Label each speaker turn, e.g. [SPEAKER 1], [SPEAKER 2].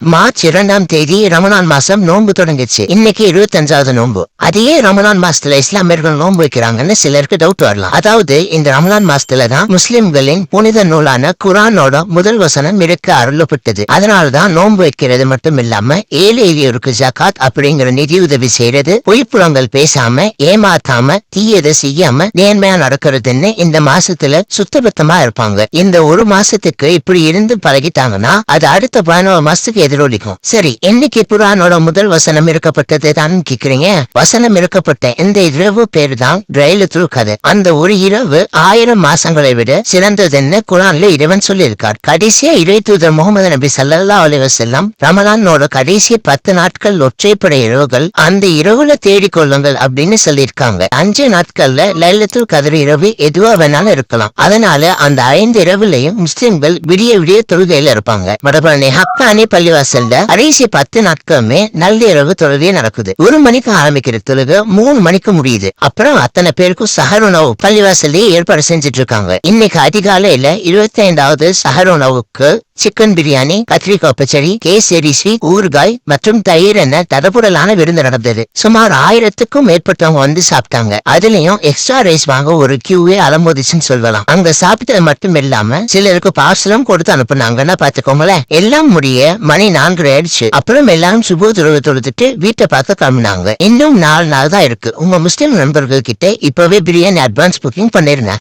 [SPEAKER 1] March 2 Ramadan மாசம் நோன்பு தொடங்கிச்சு. இன்னைக்கு 25வது நோன்பு. அதையே ரமலான் மாசத்துல இஸ்லாமியர்கள் நோன்பு வைக்கிறாங்கன்னு சிலருக்கு டவுட் வரலாம். அதாவது இந்த ரமலான் மாசத்துலதான் முஸ்லிம்களின் புனித நூலான குரானோட முதல் வசனம் இருக்க அருளப்பட்டது. அதனாலதான் நோன்பு வைக்கிறது மட்டும் இல்லாம ஏழை எளியோருக்கு ஜகாத் அப்படிங்கிற நிதி உதவி செய்யறது, பொய்ப்புறங்கள் பேசாம ஏமாத்தாம தீயதை செய்யாம நேர்மையா நடக்கிறதுன்னு இந்த மாசத்துல சுத்தபத்தமா இருப்பாங்க. இந்த ஒரு மாசத்துக்கு இப்படி இருந்து பழகிட்டாங்கன்னா அது அடுத்த 11 மாசத்துக்கு எதிரொலிக்கும். சரி, என்னைக்கு குர்ஆனோட முதல் வசனம் இருக்கப்பட்டது தான் கேக்குறீங்க. வசனம் இருக்கப்பட்ட இந்த இரவு பேரு தான் லைலத்துல் கத்ர். அந்த ஒரு இரவு 1000 மாசங்களை விட சிறந்ததுன்னு குர்ஆன்ல இறைவன் சொல்லியிருக்கார். கடைசியா இறைத்தூதர் முகமது நபி ஸல்லல்லாஹு அலைஹி வஸல்லம் ரமலானோட கடைசி 10 நாட்கள் ஒற்றைப்படை இரவுகள் அந்த இரவுல தேடிக்கொள்ளுங்கள் அப்படின்னு சொல்லியிருக்காங்க. 5 நாட்கள்ல லைலத்துல் கத்ர் இரவு எதுவா வேணாலும் இருக்கலாம். அதனால அந்த 5 இரவுலையும் முஸ்லிம்கள் விடிய விடிய தொழுகையில இருப்பாங்க. மடபழனி ஹக்கானி பள்ளிவாசல்ல கடைசி 10 நாட்களுமே நள்ளிரவு தொழுகை நடக்குது. 1 மணிக்கு ஆரம்பிக்கிற தொழுகை 3 மணிக்கு முடியுது. அப்புறம் அத்தனை பேருக்கும் சஹர் உணவு பள்ளிவாசல்லே ஏற்பாடு செஞ்சுட்டு இருக்காங்க. இன்னைக்கு அதிகாலையில 25வது சஹர் உணவுக்கு சிக்கன் பிரியாணி, கத்திரிக்காய் பச்சடி, கேசரி ஸ்வீட், ஊறுகாய் மற்றும் தயிர் என தடபுடலான விருந்து நடந்தது. சுமார் 1000க்கும் மேற்பட்டவங்க வந்து சாப்பிட்டாங்க. அதுலயும் எக்ஸ்ட்ரா ரைஸ் வாங்க ஒரு கியூவே அலமோதிச்சுன்னு சொல்லலாம். அங்க சாப்பிட்டது மட்டும் இல்லாம சிலருக்கு பார்சலும் கொடுத்து அனுப்புனாங்கன்னா பாத்துக்கோங்களேன். எல்லாம் முடிய மணி 4 ஆயிடுச்சு. அப்புறம் எல்லாரும் சுப தொழுகை தொழுதுட்டு வீட்டை பார்க்க கிளம்பினாங்க. இன்னும் 4 நாள் தான் இருக்கு. உங்க முஸ்லிம் நண்பர்கள் கிட்ட இப்பவே பிரியாணி அட்வான்ஸ் புக்கிங் பண்ணிருங்க.